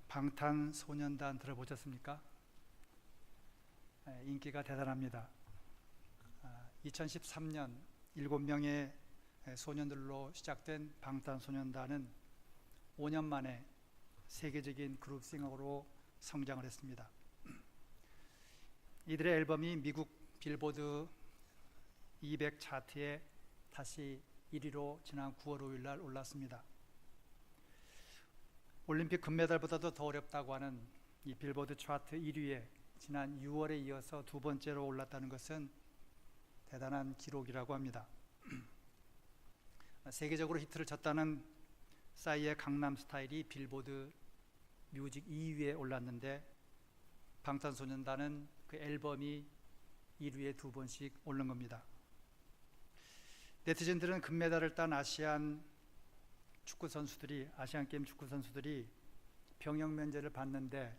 방탄소년단 들어보셨습니까? 인기가 대단합니다. 2013년 7명의 소년들로 시작된 방탄소년단은 5년 만에 세계적인 그룹싱어로 성장을 했습니다. 이들의 앨범이 미국 빌보드 200 차트에 다시 1위로 지난 9월 5일 날 올랐습니다. 올림픽 금메달보다도 더 어렵다고 하는 이 빌보드 차트 1위에 지난 6월에 이어서 두 번째로 올랐다는 것은 대단한 기록이라고 합니다. 세계적으로 히트를 쳤다는 싸이의 강남스타일이 빌보드 뮤직 2위에 올랐는데 방탄소년단은 그 앨범이 1위에 두 번씩 오른 겁니다. 네티즌들은 금메달을 딴 아시안게임 축구 선수들이 병역 면제를 받는데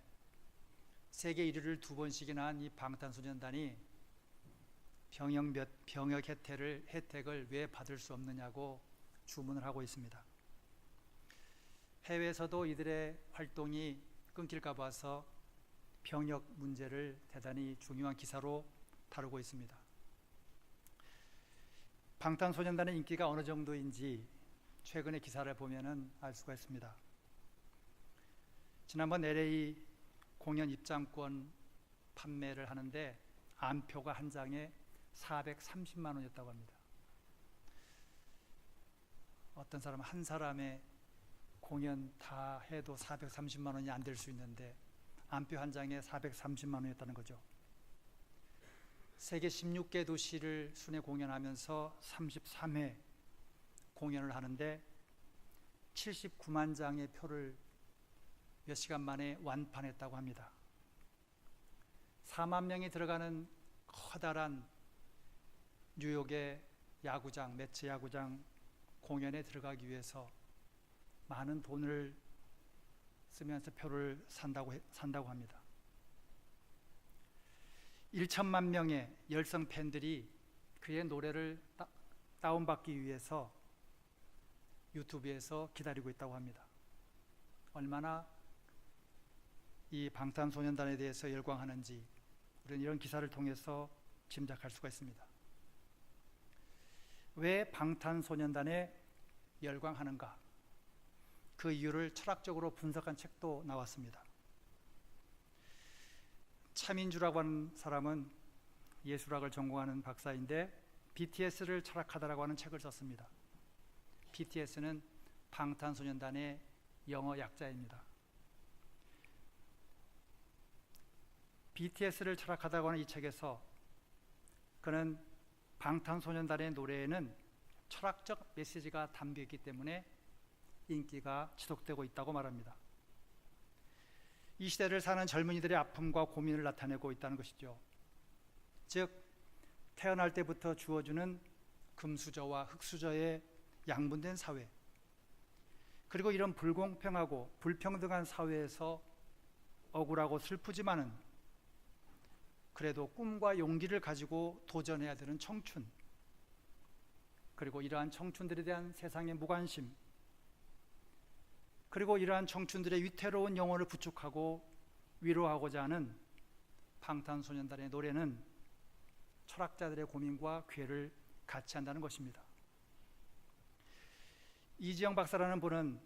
세계 1위를 두 번씩이나 한 이 방탄소년단이 병역 혜택을 왜 받을 수 없느냐고 주문을 하고 있습니다. 해외에서도 이들의 활동이 끊길까 봐서 병역 문제를 대단히 중요한 기사로 다루고 있습니다. 방탄소년단의 인기가 어느 정도인지 최근의 기사를 보면 알 수가 있습니다. 지난번 LA 공연 입장권 판매를 하는데 안표가 한 장에 430만 원이었다고 합니다. 어떤 사람은 한 사람의 공연 다 해도 430만 원이 안 될 수 있는데 안표 한 장에 430만 원이었다는 거죠. 세계 16개 도시를 순회 공연하면서 33회 공연을 하는데 79만 장의 표를 몇 시간 만에 완판했다고 합니다. 4만 명이 들어가는 커다란 뉴욕의 야구장, 매치 야구장 공연에 들어가기 위해서 많은 돈을 쓰면서 표를 산다고 합니다. 1천만 명의 열성 팬들이 그의 노래를 다운받기 위해서 유튜브에서 기다리고 있다고 합니다. 얼마나 이 방탄소년단에 대해서 열광하는지 우리는 이런 기사를 통해서 짐작할 수가 있습니다. 왜 방탄소년단에 열광하는가? 그 이유를 철학적으로 분석한 책도 나왔습니다. 차민주라고 하는 사람은 예술학을 전공하는 박사인데 BTS를 철학하다라고 하는 책을 썼습니다. BTS는 방탄소년단의 영어 약자입니다. BTS를 철학하다고 하는 이 책에서 그는 방탄소년단의 노래에는 철학적 메시지가 담겨있기 때문에 인기가 지속되고 있다고 말합니다. 이 시대를 사는 젊은이들의 아픔과 고민을 나타내고 있다는 것이죠. 즉 태어날 때부터 주어주는 금수저와 흙수저의 양분된 사회, 그리고 이런 불공평하고 불평등한 사회에서 억울하고 슬프지만은 그래도 꿈과 용기를 가지고 도전해야 되는 청춘, 그리고 이러한 청춘들에 대한 세상의 무관심, 그리고 이러한 청춘들의 위태로운 영혼을 부축하고 위로하고자 하는 방탄소년단의 노래는 철학자들의 고민과 괴를 같이 한다는 것입니다. 이지영 박사라는 분은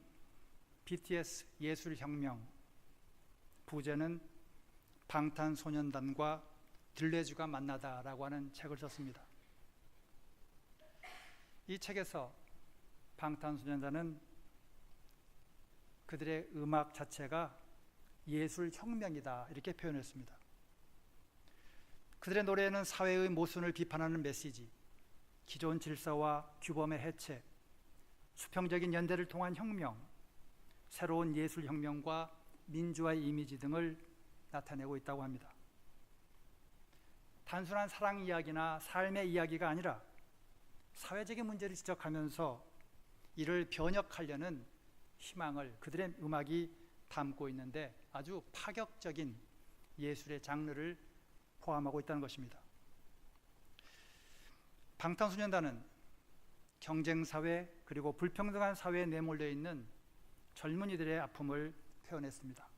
BTS 예술혁명, 부제는 방탄소년단과 들레주가 만나다라고 하는 책을 썼습니다. 이 책에서 방탄소년단은 그들의 음악 자체가 예술혁명이다 이렇게 표현했습니다. 그들의 노래에는 사회의 모순을 비판하는 메시지, 기존 질서와 규범의 해체, 수평적인 연대를 통한 혁명, 새로운 예술혁명과 민주화의 이미지 등을 나타내고 있다고 합니다. 단순한 사랑 이야기나 삶의 이야기가 아니라 사회적인 문제를 지적하면서 이를 변혁하려는 희망을 그들의 음악이 담고 있는데 아주 파격적인 예술의 장르를 포함하고 있다는 것입니다. 방탄소년단은 경쟁사회 그리고 불평등한 사회에 내몰려 있는 젊은이들의 아픔을 표현했습니다.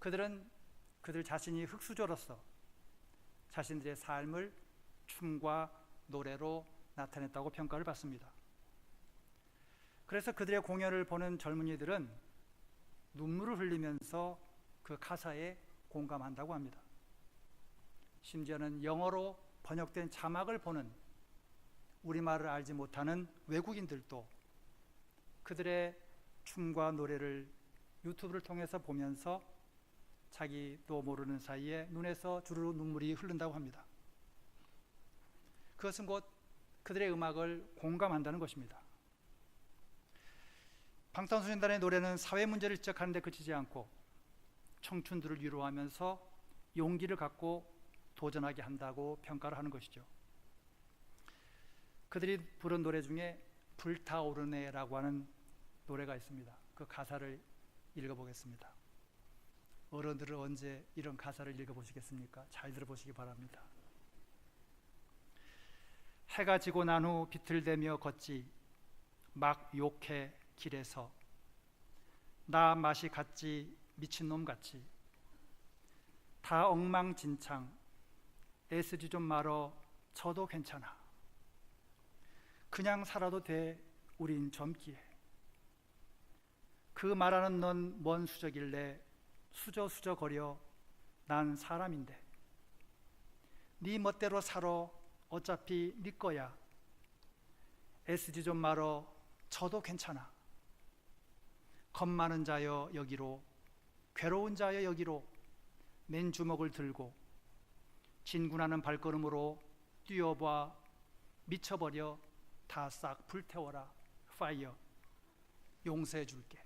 그들 자신이 흙수저로서 자신들의 삶을 춤과 노래로 나타냈다고 평가를 받습니다. 그래서 그들의 공연을 보는 젊은이들은 눈물을 흘리면서 그 가사에 공감한다고 합니다. 심지어는 영어로 번역된 자막을 보는 우리말을 알지 못하는 외국인들도 그들의 춤과 노래를 유튜브를 통해서 보면서 자기도 모르는 사이에 눈에서 주르륵 눈물이 흐른다고 합니다. 그것은 곧 그들의 음악을 공감한다는 것입니다. 방탄소년단의 노래는 사회 문제를 지적하는 데 그치지 않고 청춘들을 위로하면서 용기를 갖고 도전하게 한다고 평가를 하는 것이죠. 그들이 부른 노래 중에 불타오르네라고 하는 노래가 있습니다. 그 가사를 읽어보겠습니다. 어른들은 언제 이런 가사를 읽어보시겠습니까? 잘 들어보시기 바랍니다. 해가 지고 난 후 비틀대며 걷지 막 욕해 길에서 나 맛이 갔지 미친놈 같이 다 엉망진창 애쓰지 좀 말어 저도 괜찮아 그냥 살아도 돼 우린 젊기에 그 말하는 넌 뭔 수저길래 수저수저 거려 난 사람인데 네 멋대로 살아 어차피 네 거야 애쓰지 좀 말어 저도 괜찮아 겁 많은 자여 여기로 괴로운 자여 여기로 맨 주먹을 들고 진군하는 발걸음으로 뛰어봐 미쳐버려 다 싹 불태워라 파이어 용서해 줄게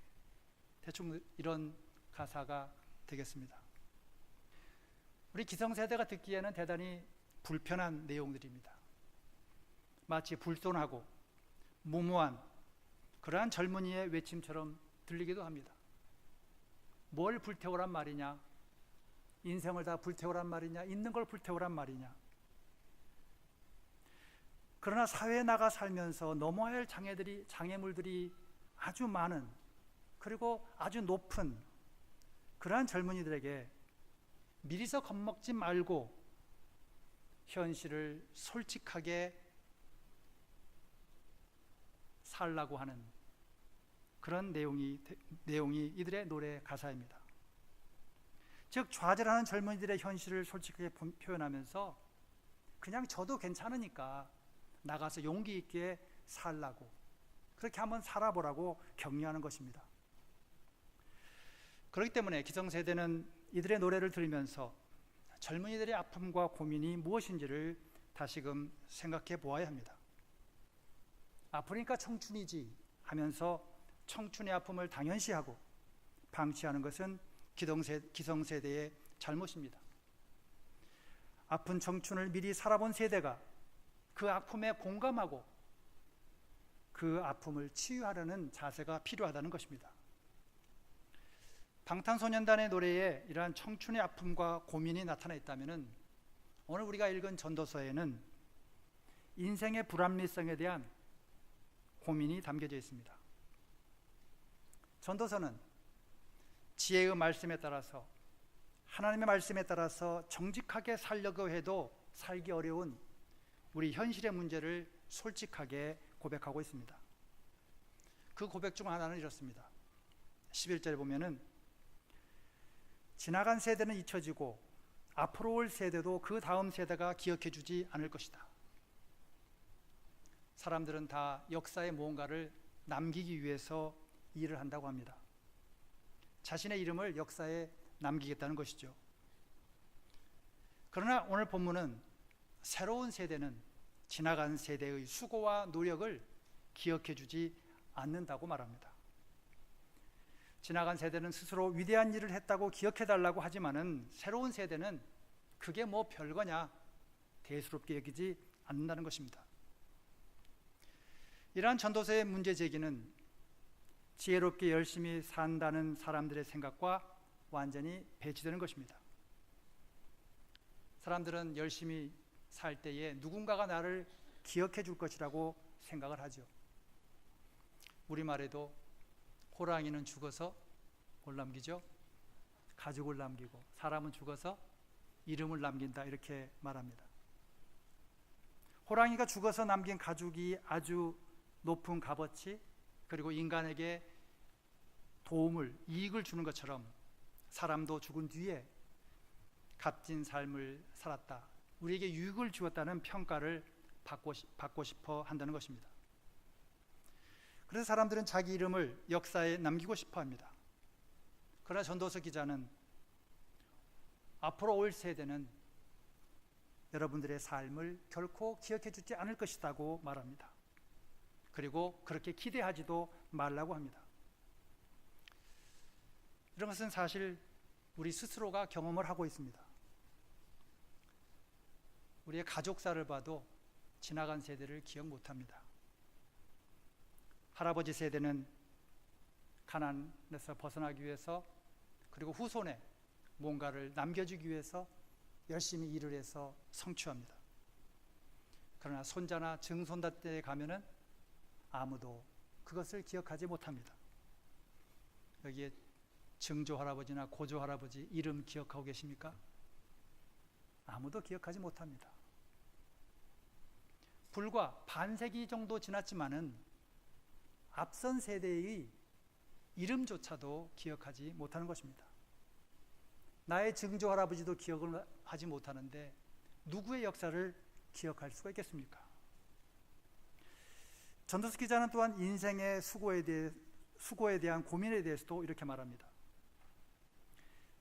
대충 이런 가사가 되겠습니다. 우리 기성세대가 듣기에는 대단히 불편한 내용들입니다. 마치 불손하고 무모한 그러한 젊은이의 외침처럼 들리기도 합니다. 뭘 불태우란 말이냐? 인생을 다 불태우란 말이냐? 있는 걸 불태우란 말이냐? 그러나 사회에 나가 살면서 넘어야 할 장애물들이 아주 많은 그리고 아주 높은 그러한 젊은이들에게 미리서 겁먹지 말고 현실을 솔직하게 살라고 하는 그런 내용이 이들의 노래 가사입니다. 즉 좌절하는 젊은이들의 현실을 솔직하게 표현하면서 그냥 저도 괜찮으니까 나가서 용기 있게 살라고 그렇게 한번 살아보라고 격려하는 것입니다. 그렇기 때문에 기성세대는 이들의 노래를 들으면서 젊은이들의 아픔과 고민이 무엇인지를 다시금 생각해 보아야 합니다. 아프니까 청춘이지 하면서 청춘의 아픔을 당연시하고 방치하는 것은 기성세대의 잘못입니다. 아픈 청춘을 미리 살아본 세대가 그 아픔에 공감하고 그 아픔을 치유하려는 자세가 필요하다는 것입니다. 방탄소년단의 노래에 이러한 청춘의 아픔과 고민이 나타나 있다면 오늘 우리가 읽은 전도서에는 인생의 불합리성에 대한 고민이 담겨져 있습니다. 전도서는 지혜의 말씀에 따라서 하나님의 말씀에 따라서 정직하게 살려고 해도 살기 어려운 우리 현실의 문제를 솔직하게 고백하고 있습니다. 그 고백 중 하나는 이렇습니다. 11절에 보면은 지나간 세대는 잊혀지고 앞으로 올 세대도 그 다음 세대가 기억해 주지 않을 것이다. 사람들은 다 역사의 무언가를 남기기 위해서 일을 한다고 합니다. 자신의 이름을 역사에 남기겠다는 것이죠. 그러나 오늘 본문은 새로운 세대는 지나간 세대의 수고와 노력을 기억해 주지 않는다고 말합니다. 지나간 세대는 스스로 위대한 일을 했다고 기억해 달라고 하지만은 새로운 세대는 그게 뭐 별거냐 대수롭게 여기지 않는다는 것입니다. 이러한 전도서의 문제 제기는 지혜롭게 열심히 산다는 사람들의 생각과 완전히 배치되는 것입니다. 사람들은 열심히 살 때에 누군가가 나를 기억해 줄 것이라고 생각을 하죠. 우리말에도 호랑이는 죽어서 뭘 남기죠? 가족을 남기고 사람은 죽어서 이름을 남긴다 이렇게 말합니다. 호랑이가 죽어서 남긴 가죽이 아주 높은 값어치 그리고 인간에게 도움을 이익을 주는 것처럼 사람도 죽은 뒤에 값진 삶을 살았다, 우리에게 유익을 주었다는 평가를 받고 싶어 한다는 것입니다. 그래서 사람들은 자기 이름을 역사에 남기고 싶어 합니다. 그러나 전도서 기자는 앞으로 올 세대는 여러분들의 삶을 결코 기억해 주지 않을 것이라고 말합니다. 그리고 그렇게 기대하지도 말라고 합니다. 이런 것은 사실 우리 스스로가 경험을 하고 있습니다. 우리의 가족사를 봐도 지나간 세대를 기억 못합니다. 할아버지 세대는 가난에서 벗어나기 위해서 그리고 후손에 뭔가를 남겨주기 위해서 열심히 일을 해서 성취합니다. 그러나 손자나 증손자 때에 가면은 아무도 그것을 기억하지 못합니다. 여기에 증조 할아버지나 고조 할아버지 이름 기억하고 계십니까? 아무도 기억하지 못합니다. 불과 반세기 정도 지났지만은 앞선 세대의 이름조차도 기억하지 못하는 것입니다. 나의 증조 할아버지도 기억을 하지 못하는데 누구의 역사를 기억할 수가 있겠습니까? 전도서 기자는 또한 인생의 수고에 대한 고민에 대해서도 이렇게 말합니다.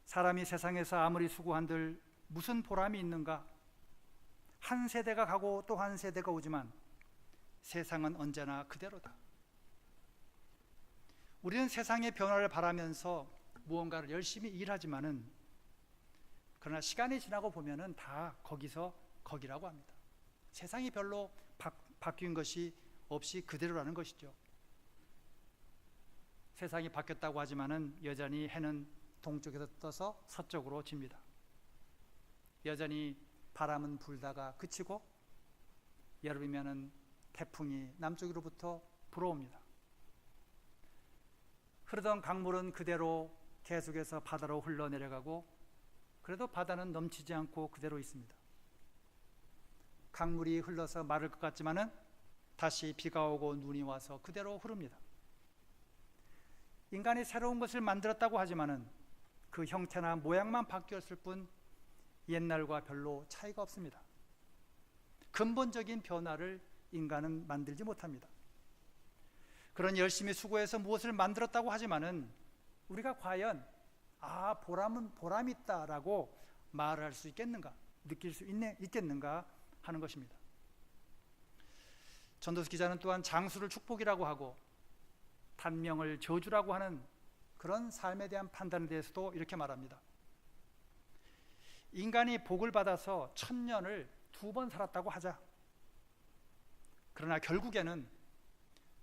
사람이 세상에서 아무리 수고한들 무슨 보람이 있는가? 한 세대가 가고 또 한 세대가 오지만 세상은 언제나 그대로다. 우리는 세상의 변화를 바라면서 무언가를 열심히 일하지만은 그러나 시간이 지나고 보면은 다 거기서 거기라고 합니다. 세상이 별로 바뀐 것이 없이 그대로라는 것이죠. 세상이 바뀌었다고 하지만은 여전히 해는 동쪽에서 떠서 서쪽으로 집니다. 여전히 바람은 불다가 그치고 여름이면은 태풍이 남쪽으로부터 불어옵니다. 흐르던 강물은 그대로 계속해서 바다로 흘러내려가고 그래도 바다는 넘치지 않고 그대로 있습니다. 강물이 흘러서 마를 것 같지만은 다시 비가 오고 눈이 와서 그대로 흐릅니다. 인간이 새로운 것을 만들었다고 하지만은 그 형태나 모양만 바뀌었을 뿐 옛날과 별로 차이가 없습니다. 근본적인 변화를 인간은 만들지 못합니다. 그런 열심히 수고해서 무엇을 만들었다고 하지만은 우리가 과연 보람이 있다라고 말을 할 수 있겠는가, 느낄 수 있겠는가 하는 것입니다. 전도서 기자는 또한 장수를 축복이라고 하고 단명을 저주라고 하는 그런 삶에 대한 판단에 대해서도 이렇게 말합니다. 인간이 복을 받아서 1000년을 2번 살았다고 하자. 그러나 결국에는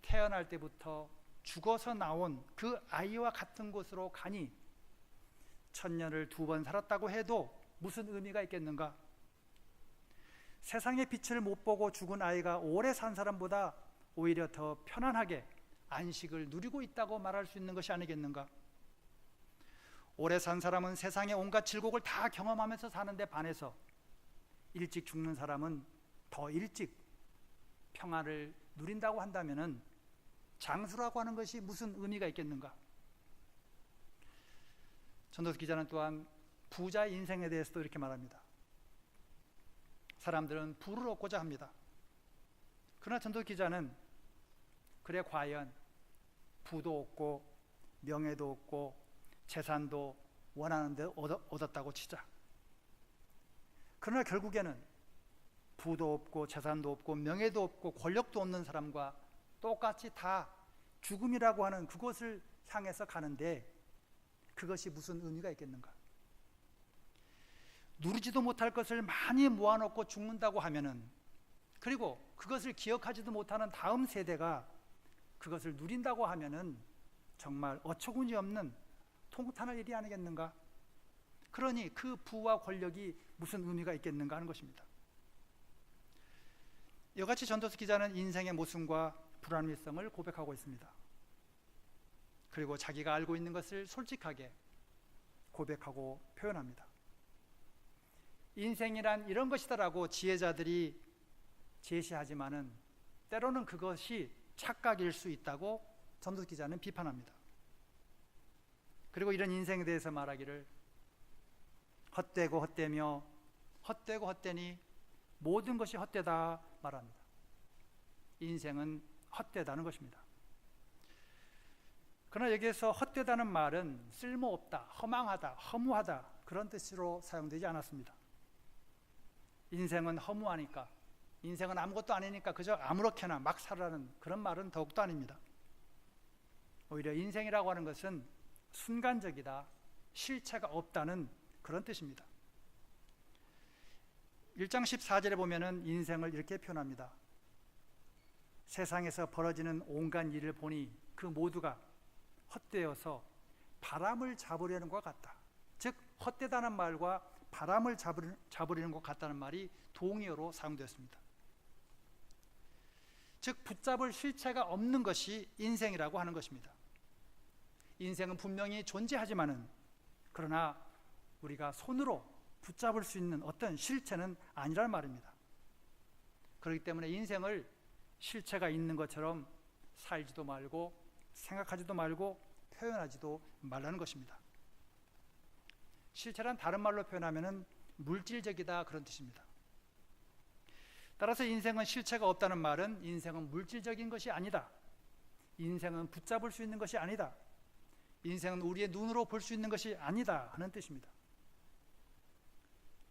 태어날 때부터 죽어서 나온 그 아이와 같은 곳으로 가니 1000년을 2번 살았다고 해도 무슨 의미가 있겠는가? 세상의 빛을 못 보고 죽은 아이가 오래 산 사람보다 오히려 더 편안하게 안식을 누리고 있다고 말할 수 있는 것이 아니겠는가? 오래 산 사람은 세상의 온갖 질곡을 다 경험하면서 사는데 반해서 일찍 죽는 사람은 더 일찍 평안을 누린다고 한다면은 장수라고 하는 것이 무슨 의미가 있겠는가? 전도서 기자는 또한 부자의 인생에 대해서도 이렇게 말합니다. 사람들은 부를 얻고자 합니다. 그러나 전도서 기자는 그래 과연 부도 얻고 명예도 얻고 재산도 원하는 데 얻었다고 치자. 그러나 결국에는 부도 없고 재산도 없고 명예도 없고 권력도 없는 사람과 똑같이 다 죽음이라고 하는 그곳을 향해서 가는데 그것이 무슨 의미가 있겠는가? 누리지도 못할 것을 많이 모아놓고 죽는다고 하면은, 그리고 그것을 기억하지도 못하는 다음 세대가 그것을 누린다고 하면은 정말 어처구니 없는 통탄할 일이 아니겠는가? 그러니 그 부와 권력이 무슨 의미가 있겠는가 하는 것입니다. 이같이 전도서 기자는 인생의 모순과 불합리성을 고백하고 있습니다. 그리고 자기가 알고 있는 것을 솔직하게 고백하고 표현합니다. 인생이란 이런 것이다라고 지혜자들이 제시하지만은 때로는 그것이 착각일 수 있다고 전도서 기자는 비판합니다. 그리고 이런 인생에 대해서 말하기를 헛되고 헛되며 헛되고 헛되니 모든 것이 헛되다 말합니다. 인생은 헛되다는 것입니다. 그러나 여기에서 헛되다는 말은 쓸모없다, 허망하다, 허무하다 그런 뜻으로 사용되지 않았습니다. 인생은 허무하니까, 인생은 아무것도 아니니까 그저 아무렇게나 막 살아라는 그런 말은 더욱도 아닙니다. 오히려 인생이라고 하는 것은 순간적이다, 실체가 없다는 그런 뜻입니다. 1장 14절에 보면은 인생을 이렇게 표현합니다. 세상에서 벌어지는 온갖 일을 보니 그 모두가 헛되어서 바람을 잡으려는 것 같다. 즉 헛되다는 말과 바람을 잡으려는 것 같다는 말이 동의어로 사용되었습니다. 즉 붙잡을 실체가 없는 것이 인생이라고 하는 것입니다. 인생은 분명히 존재하지만은 그러나 우리가 손으로 붙잡을 수 있는 어떤 실체는 아니란 말입니다. 그렇기 때문에 인생을 실체가 있는 것처럼 살지도 말고 생각하지도 말고 표현하지도 말라는 것입니다. 실체란 다른 말로 표현하면 물질적이다 그런 뜻입니다. 따라서 인생은 실체가 없다는 말은 인생은 물질적인 것이 아니다. 인생은 붙잡을 수 있는 것이 아니다. 인생은 우리의 눈으로 볼 수 있는 것이 아니다 하는 뜻입니다.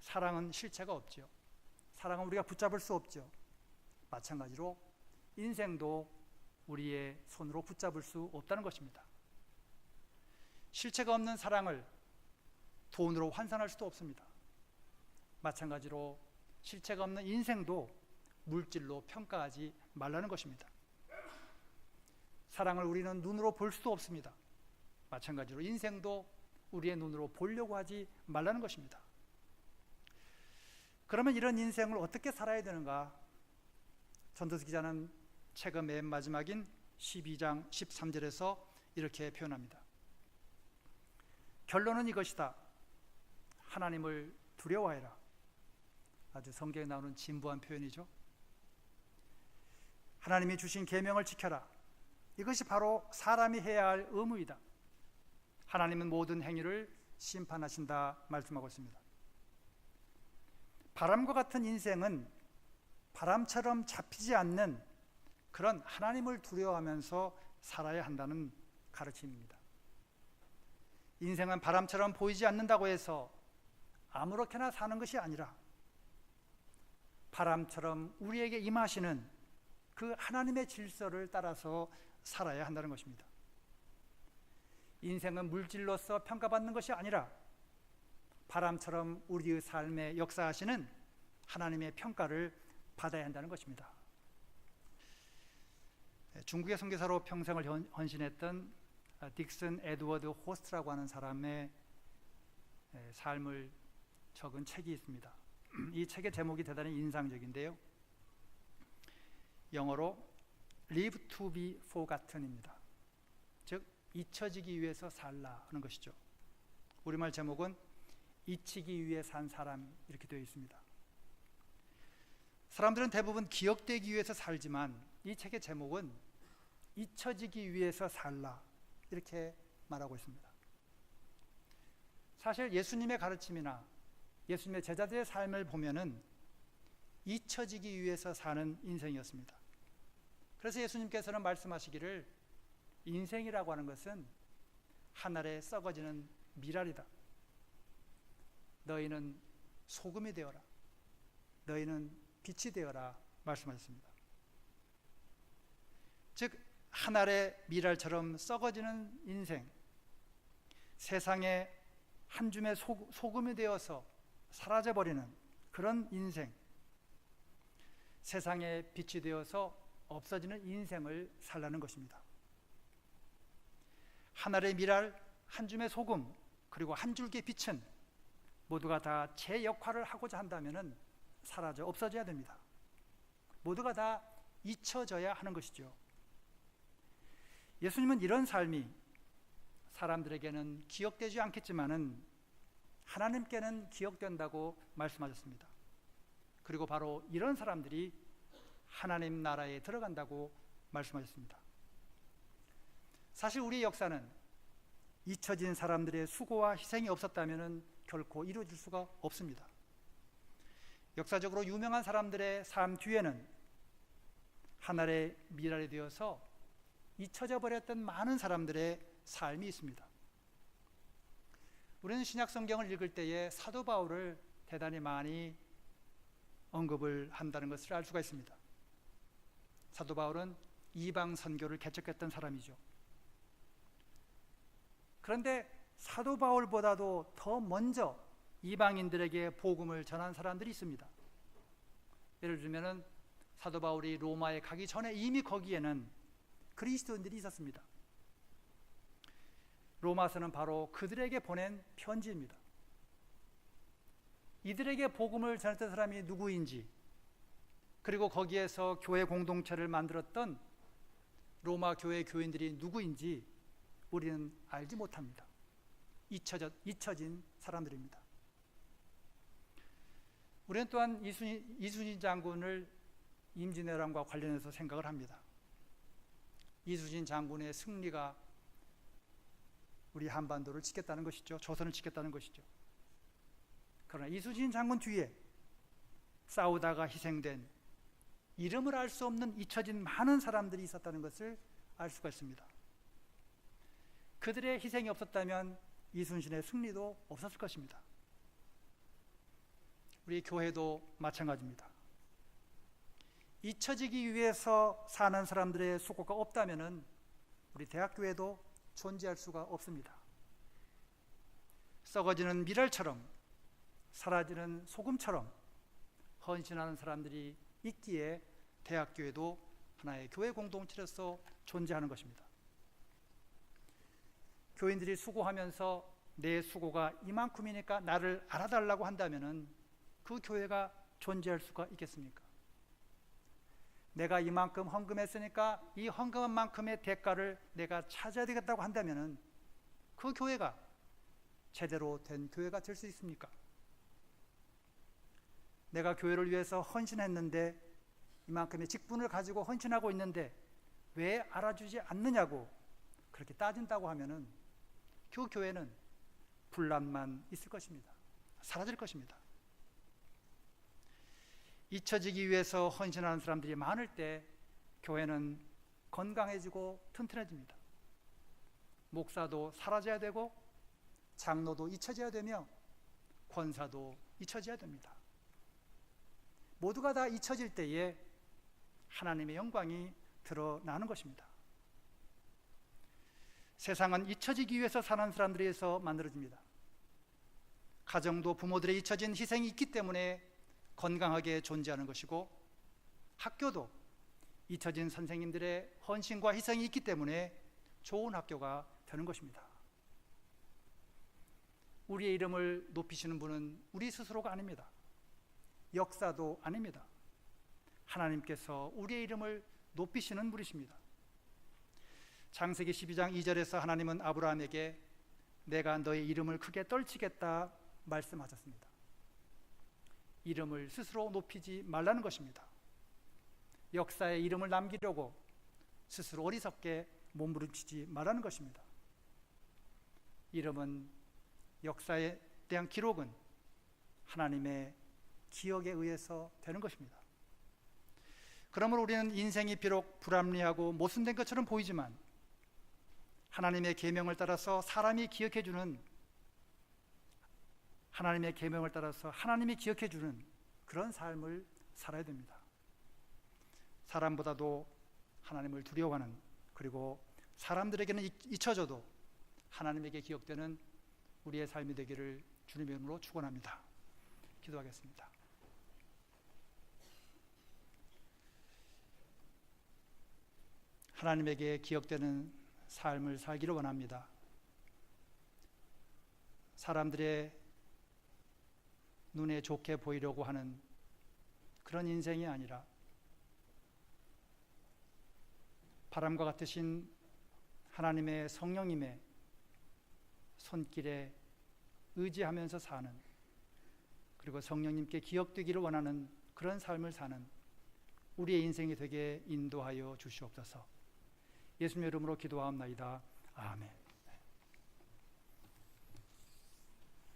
사랑은 실체가 없죠. 사랑은 우리가 붙잡을 수 없죠. 마찬가지로 인생도 우리의 손으로 붙잡을 수 없다는 것입니다. 실체가 없는 사랑을 돈으로 환산할 수도 없습니다. 마찬가지로 실체가 없는 인생도 물질로 평가하지 말라는 것입니다. 사랑을 우리는 눈으로 볼 수도 없습니다. 마찬가지로 인생도 우리의 눈으로 보려고 하지 말라는 것입니다. 그러면 이런 인생을 어떻게 살아야 되는가? 전도서 기자는 책의 맨 마지막인 12장 13절에서 이렇게 표현합니다. 결론은 이것이다. 하나님을 두려워해라. 아주 성경에 나오는 진부한 표현이죠. 하나님이 주신 계명을 지켜라. 이것이 바로 사람이 해야 할 의무이다. 하나님은 모든 행위를 심판하신다 말씀하고 있습니다. 바람과 같은 인생은 바람처럼 잡히지 않는 그런 하나님을 두려워하면서 살아야 한다는 가르침입니다. 인생은 바람처럼 보이지 않는다고 해서 아무렇게나 사는 것이 아니라 바람처럼 우리에게 임하시는 그 하나님의 질서를 따라서 살아야 한다는 것입니다. 인생은 물질로서 평가받는 것이 아니라 바람처럼 우리의 삶에 역사하시는 하나님의 평가를 받아야 한다는 것입니다. 중국의 선교사로 평생을 헌신했던 딕슨 에드워드 호스트라고 하는 사람의 삶을 적은 책이 있습니다. 이 책의 제목이 대단히 인상적인데요. 영어로 Live to be forgotten입니다. 즉 잊혀지기 위해서 살라 하는 것이죠. 우리말 제목은 잊히기 위해 산 사람 이렇게 되어 있습니다. 사람들은 대부분 기억되기 위해서 살지만 이 책의 제목은 잊혀지기 위해서 살라 이렇게 말하고 있습니다. 사실 예수님의 가르침이나 예수님의 제자들의 삶을 보면은 잊혀지기 위해서 사는 인생이었습니다. 그래서 예수님께서는 말씀하시기를 인생이라고 하는 것은 하늘에 썩어지는 미랄이다. 너희는 소금이 되어라. 너희는 빛이 되어라 말씀하셨습니다. 즉 하늘의 미랄처럼 썩어지는 인생, 세상에 한 줌의 소금이 되어서 사라져버리는 그런 인생, 세상에 빛이 되어서 없어지는 인생을 살라는 것입니다. 하늘의 미랄, 한 줌의 소금, 그리고 한 줄기의 빛은 모두가 다 제 역할을 하고자 한다면 사라져 없어져야 됩니다. 모두가 다 잊혀져야 하는 것이죠. 예수님은 이런 삶이 사람들에게는 기억되지 않겠지만은 하나님께는 기억된다고 말씀하셨습니다. 그리고 바로 이런 사람들이 하나님 나라에 들어간다고 말씀하셨습니다. 사실 우리의 역사는 잊혀진 사람들의 수고와 희생이 없었다면 결코 이루어질 수가 없습니다. 역사적으로 유명한 사람들의 삶 뒤에는 하늘의 미랄이 되어서 잊혀져 버렸던 많은 사람들의 삶이 있습니다. 우리는 신약 성경을 읽을 때에 사도 바울을 대단히 많이 언급을 한다는 것을 알 수가 있습니다. 사도 바울은 이방 선교를 개척했던 사람이죠. 그런데 사도 바울보다도 더 먼저 이방인들에게 복음을 전한 사람들이 있습니다. 예를 들면 사도 바울이 로마에 가기 전에 이미 거기에는 그리스도인들이 있었습니다. 로마서는 바로 그들에게 보낸 편지입니다. 이들에게 복음을 전했던 사람이 누구인지, 그리고 거기에서 교회 공동체를 만들었던 로마 교회 교인들이 누구인지 우리는 알지 못합니다. 잊혀진 사람들입니다. 우리는 또한 이순신 장군을 임진왜란과 관련해서 생각을 합니다. 이순신 장군의 승리가 우리 한반도를 지켰다는 것이죠. 조선을 지켰다는 것이죠. 그러나 이순신 장군 뒤에 싸우다가 희생된 이름을 알 수 없는 잊혀진 많은 사람들이 있었다는 것을 알 수가 있습니다. 그들의 희생이 없었다면 이순신의 승리도 없었을 것입니다. 우리 교회도 마찬가지입니다. 잊혀지기 위해서 사는 사람들의 수고가 없다면 우리 대학교회도 존재할 수가 없습니다. 썩어지는 미랄처럼, 사라지는 소금처럼 헌신하는 사람들이 있기에 대학교회도 하나의 교회 공동체로서 존재하는 것입니다. 교인들이 수고하면서 내 수고가 이만큼이니까 나를 알아달라고 한다면 그 교회가 존재할 수가 있겠습니까? 내가 이만큼 헌금했으니까 이 헌금한 만큼의 대가를 내가 찾아야 되겠다고 한다면 그 교회가 제대로 된 교회가 될 수 있습니까? 내가 교회를 위해서 헌신했는데 이만큼의 직분을 가지고 헌신하고 있는데 왜 알아주지 않느냐고 그렇게 따진다고 하면 그 교회는 분란만 있을 것입니다. 사라질 것입니다. 잊혀지기 위해서 헌신하는 사람들이 많을 때 교회는 건강해지고 튼튼해집니다. 목사도 사라져야 되고 장로도 잊혀져야 되며 권사도 잊혀져야 됩니다. 모두가 다 잊혀질 때에 하나님의 영광이 드러나는 것입니다. 세상은 잊혀지기 위해서 사는 사람들에 의해서 만들어집니다. 가정도 부모들의 잊혀진 희생이 있기 때문에 건강하게 존재하는 것이고, 학교도 잊혀진 선생님들의 헌신과 희생이 있기 때문에 좋은 학교가 되는 것입니다. 우리의 이름을 높이시는 분은 우리 스스로가 아닙니다. 역사도 아닙니다. 하나님께서 우리의 이름을 높이시는 분이십니다. 창세기 12장 2절에서 하나님은 아브라함에게 내가 너의 이름을 크게 떨치겠다 말씀하셨습니다. 이름을 스스로 높이지 말라는 것입니다. 역사에 이름을 남기려고 스스로 어리석게 몸부림치지 말라는 것입니다. 이름은, 역사에 대한 기록은 하나님의 기억에 의해서 되는 것입니다. 그러므로 우리는 인생이 비록 불합리하고 모순된 것처럼 보이지만 하나님의 계명을 따라서 사람이 기억해주는, 하나님의 계명을 따라서 하나님이 기억해주는 그런 삶을 살아야 됩니다. 사람보다도 하나님을 두려워하는, 그리고 사람들에게는 잊혀져도 하나님에게 기억되는 우리의 삶이 되기를 주님의 이름으로 축원합니다. 기도하겠습니다. 하나님에게 기억되는 삶을 살기를 원합니다. 사람들의 눈에 좋게 보이려고 하는 그런 인생이 아니라 바람과 같으신 하나님의 성령님의 손길에 의지하면서 사는, 그리고 성령님께 기억되기를 원하는 그런 삶을 사는 우리의 인생이 되게 인도하여 주시옵소서. 예수님의 이름으로 기도하옵나이다. 아멘.